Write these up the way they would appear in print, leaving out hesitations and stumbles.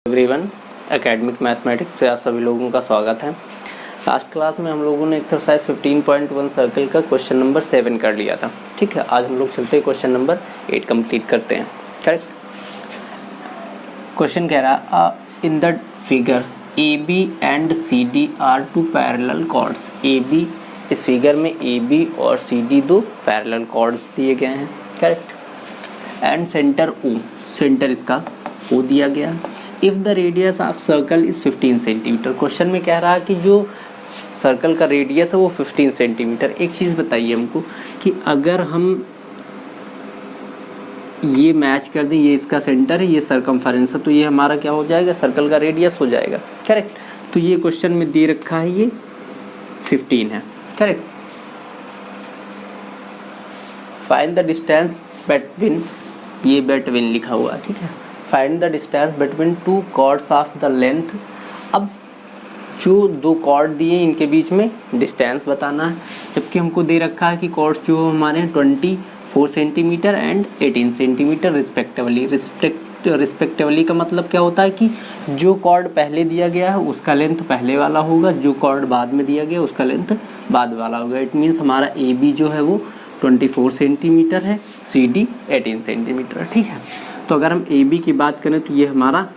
Everyone, academic mathematics पे आप सभी लोगों का स्वागत है। लास्ट क्लास में हम लोगों ने एक्सरसाइज 15.1 सर्कल का क्वेश्चन नंबर 7 कर लिया था। ठीक है, आज हम लोग चलते हैं क्वेश्चन नंबर 8 कंप्लीट करते हैं। करेक्ट। क्वेश्चन कह रहा in the figure A B and C D are two parallel chords. A B, इस फिगर में ए बी और सी डी दो पैरेलल कॉर्ड्स दिए गए हैं। Correct. And centre O, centre इसका ओ दिया गया। If the radius of circle is 15 centimetre. Question में कह रहा है कि जो सर्कल का रेडियस है वो 15 सेंटीमीटर। एक चीज़ बताइए हमको कि अगर हम ये मैच कर दें, ये इसका सेंटर है, ये सरकमफेरेंस है, तो ये हमारा क्या हो जाएगा, सर्कल का रेडियस हो जाएगा। करेक्ट। तो ये क्वेश्चन में दे रखा है ये 15 है। Correct. Find the distance between, ये बिटवीन लिखा हुआ है। ठीक है। Find the distance between two chords of the length. अब जो दो कॉर्ड दिए इनके बीच में डिस्टेंस बताना है, जबकि हमको दे रखा है कि कॉर्ड्स जो हमारे 24 centimetre and 18 centimetre respectively. Respectively का मतलब क्या होता है कि जो कॉर्ड पहले दिया गया है उसका लेंथ पहले वाला होगा, जो कॉर्ड बाद में दिया गया उसका लेंथ बाद वाला होगा। इट मीन्स हमारा ए बी जो है वो 24 सेंटीमीटर है, सी डी 18 सेंटीमीटर है। ठीक है। तो अगर हम ए बी की बात करें तो ये हमारा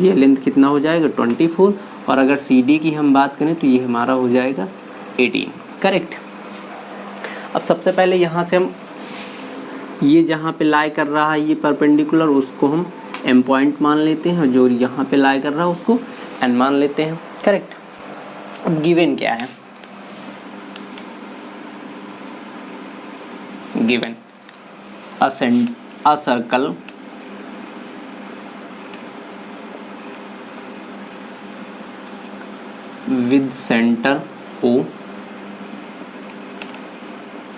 ये लेंथ कितना हो जाएगा 24, और अगर सी डी की हम बात करें तो ये हमारा हो जाएगा 18। करेक्ट। अब सबसे पहले यहाँ से हम ये जहाँ पे लाई कर रहा है ये परपेंडिकुलर, उसको हम एम पॉइंट मान लेते हैं, जो यहाँ पे लाई कर रहा है उसको एन मान लेते हैं। करेक्ट। अब गिवन क्या है, given a circle with center O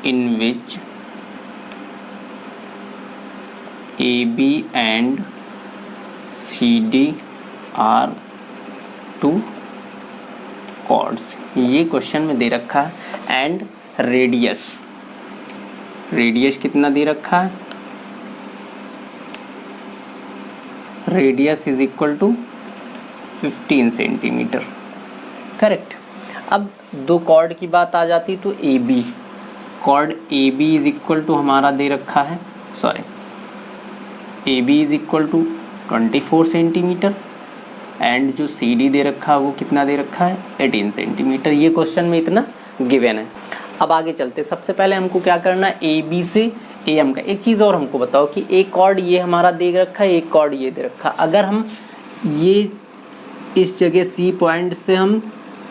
in which AB and CD are two chords। ये क्वेश्चन में दे रखा है। एंड रेडियस, रेडियस कितना दे रखा है, radius is equal to 15 centimetre. Correct. अब दो कॉर्ड की बात आ जाती तो A B, chord A B is equal to हमारा दे रखा है, sorry, A B is equal to 24 centimetre and जो सी डी दे रखा है वो कितना दे रखा है 18 सेंटीमीटर। ये क्वेश्चन में इतना गिवन है। अब आगे चलते, सबसे पहले हमको क्या करना है, ए बी से ए एम का। एक चीज़ और हमको बताओ कि एक कॉर्ड ये हमारा दे रखा है, एक कॉर्ड ये दे रखा है। अगर हम ये इस जगह सी पॉइंट से हम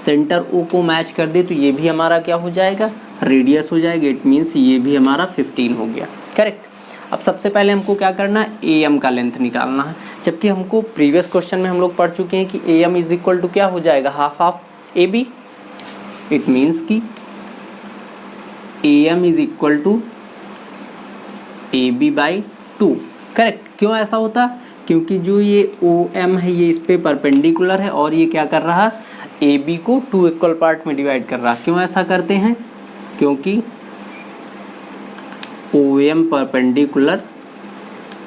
सेंटर ओ को मैच कर दे तो ये भी हमारा क्या हो जाएगा, रेडियस हो जाएगा। इट मीन्स ये भी हमारा 15 हो गया। करेक्ट। अब सबसे पहले हमको क्या करना है, ए एम का लेंथ निकालना है, जबकि हमको प्रीवियस क्वेश्चन में हम लोग पढ़ चुके हैं कि A M is equal to क्या हो जाएगा, half of A B. It means कि A M is equal to A B by 2। Correct. क्यों ऐसा होता, क्योंकि जो ये ओ एम है ये इस पे परपेंडिकुलर है और ये क्या कर रहा है, ए बी को 2 इक्वल पार्ट में डिवाइड कर रहा है। क्यों ऐसा करते हैं, क्योंकि O M perpendicular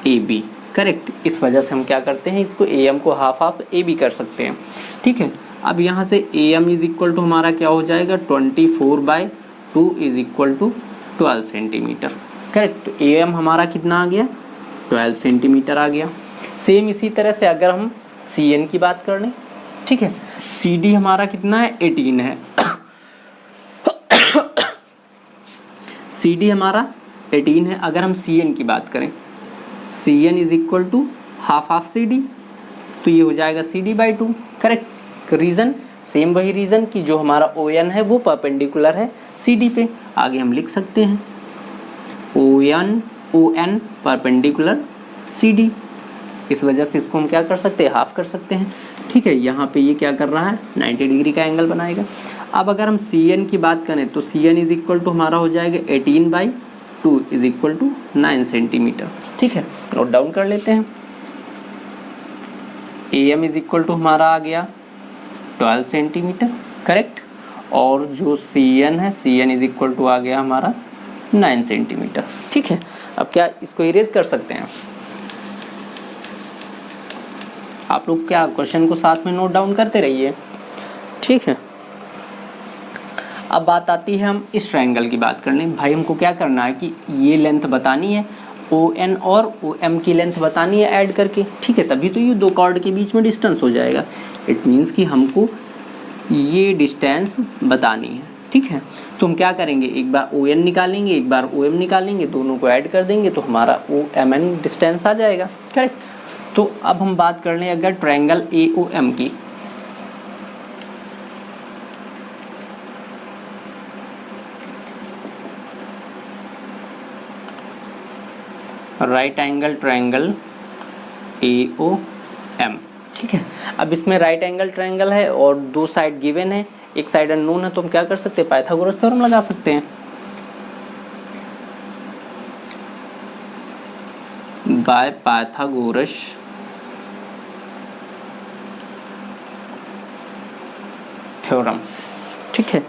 A B. Correct. इस वजह से हम क्या करते हैं, इसको ए एम को हाफ ऑफ ए बी कर सकते हैं। ठीक है। अब यहाँ से A M is equal to हमारा क्या हो जाएगा, 24/2 is equal to 12 centimetre. Correct. तो ए एम हमारा कितना आ गया, 12 सेंटीमीटर आ गया। सेम इसी तरह से अगर हम सी एन की बात कर लें, ठीक है, सी डी हमारा कितना है, 18 है। सी डी हमारा 18 है। अगर हम सी एन की बात करें, C N is equal to half of C D, तो ये हो जाएगा C D by 2। Correct. Reason same वही रीज़न कि जो हमारा ओ एन है वो परपेंडिकुलर है सी डी पे। आगे हम लिख सकते हैं O N perpendicular C D. इस वजह से इसको हम क्या कर सकते हैं, हाफ कर सकते हैं। ठीक है। यहाँ पे ये क्या कर रहा है, 90 डिग्री का एंगल बनाएगा। अब अगर हम सी एन की बात करें तो C N is equal to हमारा हो जाएगा 18/2 इज इक्वल टू 9 सेंटीमीटर। ठीक है, नोट डाउन कर लेते हैं। A M is equal to हमारा आ गया 12 सेंटीमीटर। करेक्ट। और जो सी एन है, C N is equal to आ गया हमारा 9 सेंटीमीटर। ठीक है। अब क्या इसको इरेज कर सकते हैं, आप लोग क्या क्वेश्चन को साथ में नोट डाउन करते रहिए, ठीक है। अब बात आती है हम इस ट्रायंगल की बात करने। भाई हमको क्या करना है कि ये लेंथ बतानी है, ON और OM की लेंथ बतानी है ऐड करके, ठीक है। तभी तो ये दो कॉर्ड के बीच में डिस्टेंस हो जाएगा। इट मीन्स कि हमको ये डिस्टेंस बतानी है, ठीक है। तो हम क्या करेंगे, एक बार ON निकालेंगे, एक बार OM निकालेंगे, दोनों को ऐड कर देंगे तो हमारा OMN डिस्टेंस आ जाएगा, करेक्ट। तो अब हम बात कर लें अगर ट्रायंगल AOM की। राइट एंगल ट्रायंगल AOM, ठीक है। अब इसमें राइट एंगल ट्रायंगल है और दो साइड गिवन है, एक साइड अननोन है, तो हम क्या कर सकते हैं, पाइथागोरस थ्योरम लगा सकते हैं। बाय पाइथागोरस थ्योरम, ठीक है।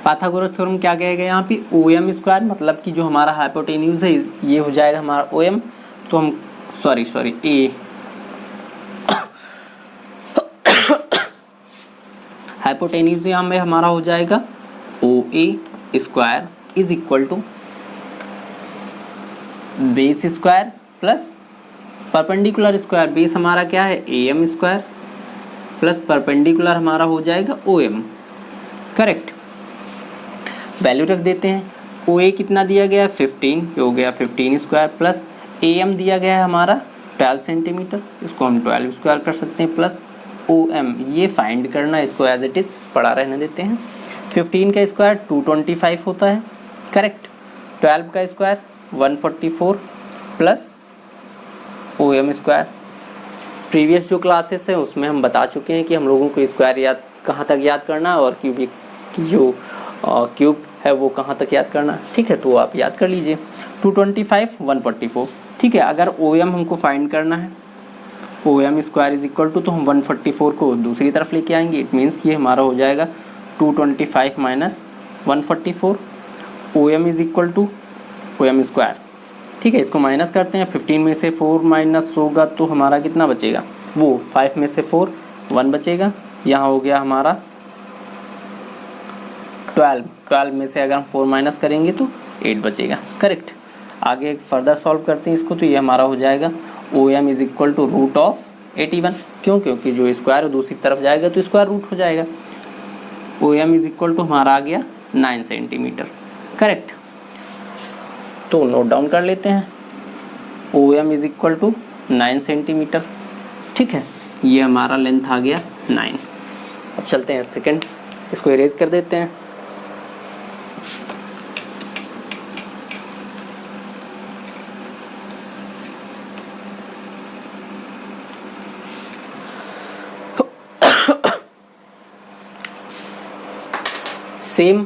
पाइथागोरस थ्योरम क्या कहेगा यहाँ पे, OM स्क्वायर, मतलब कि जो हमारा हाइपोटेन्यूज है ये हो जाएगा हमारा OM, तो हम सॉरी ए हाइपोटेन्यूज यहाँ में हमारा हो जाएगा OA square is equal to base square plus perpendicular square. Base हमारा क्या है AM स्क्वायर प्लस परपेंडिकुलर हमारा हो जाएगा OM, करेक्ट। वैल्यू रख देते हैं, OA कितना दिया गया है 15, ये हो गया 15 स्क्वायर प्लस AM दिया गया है हमारा 12 सेंटीमीटर, इसको हम 12 स्क्वायर कर सकते हैं, प्लस OM ये फाइंड करना, इसको एज इट इज़ पड़ा रहने देते हैं। 15 का स्क्वायर 225 होता है, करेक्ट। 12 का square 144 plus OM square. Previous जो क्लासेस हैं उसमें हम बता चुके हैं कि हम लोगों को स्क्वायर याद कहाँ तक याद करना है और क्यूबिक की जो क्यूब है वो कहाँ तक याद करना, ठीक है। तो आप याद कर लीजिए 225 144, ठीक है। अगर OM हमको फाइंड करना है, OM square is equal to, तो हम 144 को दूसरी तरफ लेके आएंगे। इट मीन्स ये हमारा हो जाएगा 225 minus 144, OM is equal to OM square, ठीक है। इसको माइनस करते हैं, 15 में से 4 माइनस होगा तो हमारा कितना बचेगा, वो 5 में से 4 1 बचेगा, यहाँ हो गया हमारा 12 में से अगर हम 4 माइनस करेंगे तो 8 बचेगा, करेक्ट। आगे फर्दर सॉल्व करते हैं इसको, तो ये हमारा हो जाएगा OM is equal to root of 81, क्यों, क्योंकि जो स्क्वायर दूसरी तरफ जाएगा तो स्क्वायर रूट हो जाएगा। OM इज इक्वल टू हमारा आ गया 9 सेंटीमीटर, करेक्ट। तो नोट डाउन कर लेते हैं, OM is equal to 9 centimetre, ठीक है। ये हमारा लेंथ आ गया 9। अब चलते हैं सेकंड, इसको इरेज कर देते हैं। सेम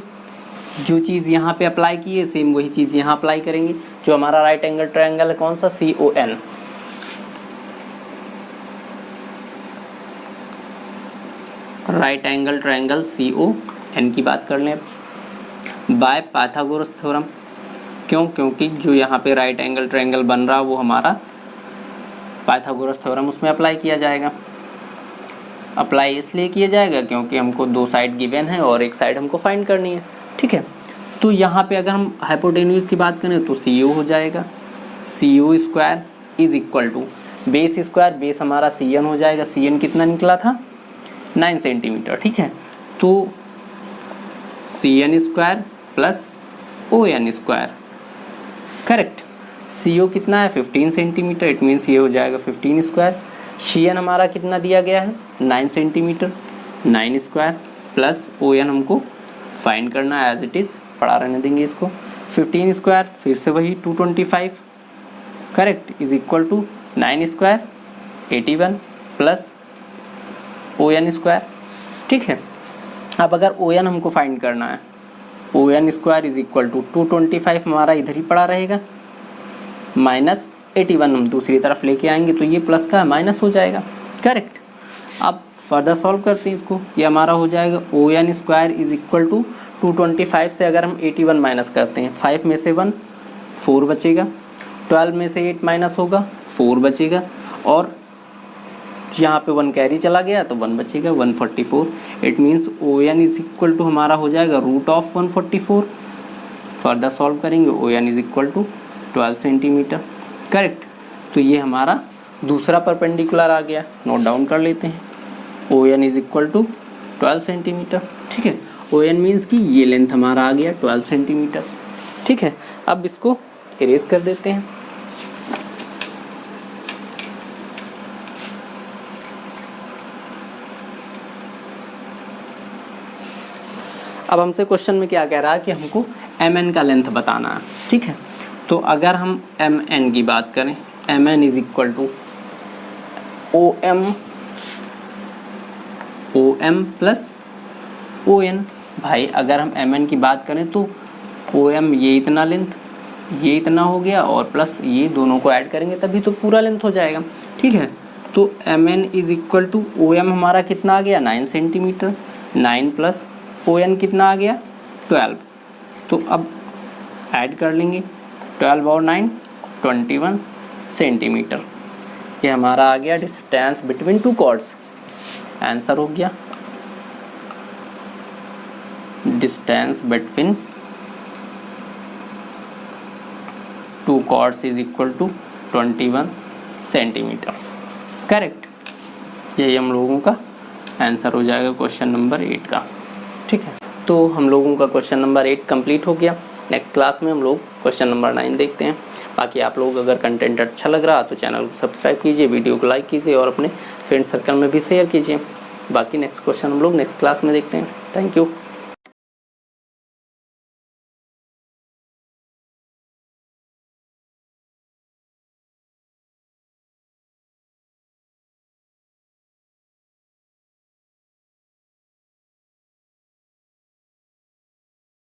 जो चीज़ यहाँ पे अप्लाई की है सेम वही चीज़ यहाँ अप्लाई करेंगे। जो हमारा राइट एंगल ट्रायंगल है कौन सा, CON, right angle triangle CON की बात कर लें बाय पाइथागोरस थ्योरम। क्यों, क्योंकि जो यहाँ पे राइट एंगल ट्रायंगल बन रहा वो हमारा पाइथागोरस थ्योरम उसमें अप्लाई किया जाएगा। अप्लाई इसलिए किया जाएगा क्योंकि हमको दो साइड गिवन है और एक साइड हमको फाइंड करनी है, ठीक है। तो यहाँ पे अगर हम हाइपोटेन्यूज की बात करें तो CO हो जाएगा, CO square is equal to base square, base हमारा CN हो जाएगा, CN कितना निकला था 9 सेंटीमीटर, ठीक है। तो CN square plus ON square, correct. CO कितना है 15 सेंटीमीटर, इट मीन्स ये हो जाएगा 15 स्क्वायर। CN हमारा कितना दिया गया है 9 सेंटीमीटर, 9 स्क्वायर प्लस ON हमको फाइंड करना है, एज इट इज़ पढ़ा रहने देंगे इसको। 15 स्क्वायर फिर से वही 225, correct, is equal to 9 square 81 plus ON square, ठीक है। अब अगर ON हमको फाइंड करना है, ON square is equal to 225 हमारा इधर ही पड़ा रहेगा, माइनस 81 हम दूसरी तरफ लेके आएंगे तो ये प्लस का माइनस हो जाएगा, करेक्ट। अब फर्दर सॉल्व करते हैं इसको, ये हमारा हो जाएगा ON square is equal to 225 से अगर हम 81 माइनस करते हैं, 5 में से 1 4 बचेगा, 12 में से 8 माइनस होगा 4 बचेगा, और यहाँ पे 1 कैरी चला गया तो 1 बचेगा 144। It means O N is equal to हमारा हो जाएगा रूट ऑफ 144। फर्दर सॉल्व करेंगे O N is equal to 12 centimetre. Correct. तो ये हमारा दूसरा परपेंडिकुलर आ गया, नोट डाउन कर लेते हैं। O N is equal to 12 centimetre. ठीक है, ओ एन मीन्स कि ये लेंथ हमारा आ गया 12 सेंटीमीटर। ठीक है, अब इसको इरेज कर देते हैं। अब हमसे क्वेश्चन में क्या कह रहा है कि हमको एम एन का लेंथ बताना है। ठीक है, तो अगर हम एम एन की बात करें, M N is equal to O M plus O N. भाई अगर हम एम एन की बात करें तो ओ एम ये इतना लेंथ, ये इतना हो गया, और प्लस ये दोनों को ऐड करेंगे तभी तो पूरा लेंथ हो जाएगा। ठीक है, तो M N is equal to O M हमारा कितना आ गया 9 सेंटीमीटर, 9 प्लस ओ एन कितना आ गया 12। तो अब ऐड कर लेंगे 12 और 9 21 सेंटीमीटर। ये हमारा आ गया distance between two chords. Answer हो गया distance between two chords is equal to 21 centimetre. Correct, यही हम लोगों का आंसर हो जाएगा क्वेश्चन नंबर 8 का। ठीक है, तो हम लोगों का क्वेश्चन नंबर 8 कंप्लीट हो गया। नेक्स्ट क्लास में हम लोग क्वेश्चन नंबर 9 देखते हैं। बाकी आप लोग अगर कंटेंट अच्छा लग रहा तो चैनल को सब्सक्राइब कीजिए, वीडियो को लाइक कीजिए और अपने फ्रेंड सर्कल में भी शेयर कीजिए। बाकी नेक्स्ट क्वेश्चन हम लोग नेक्स्ट क्लास में देखते हैं। Thank you.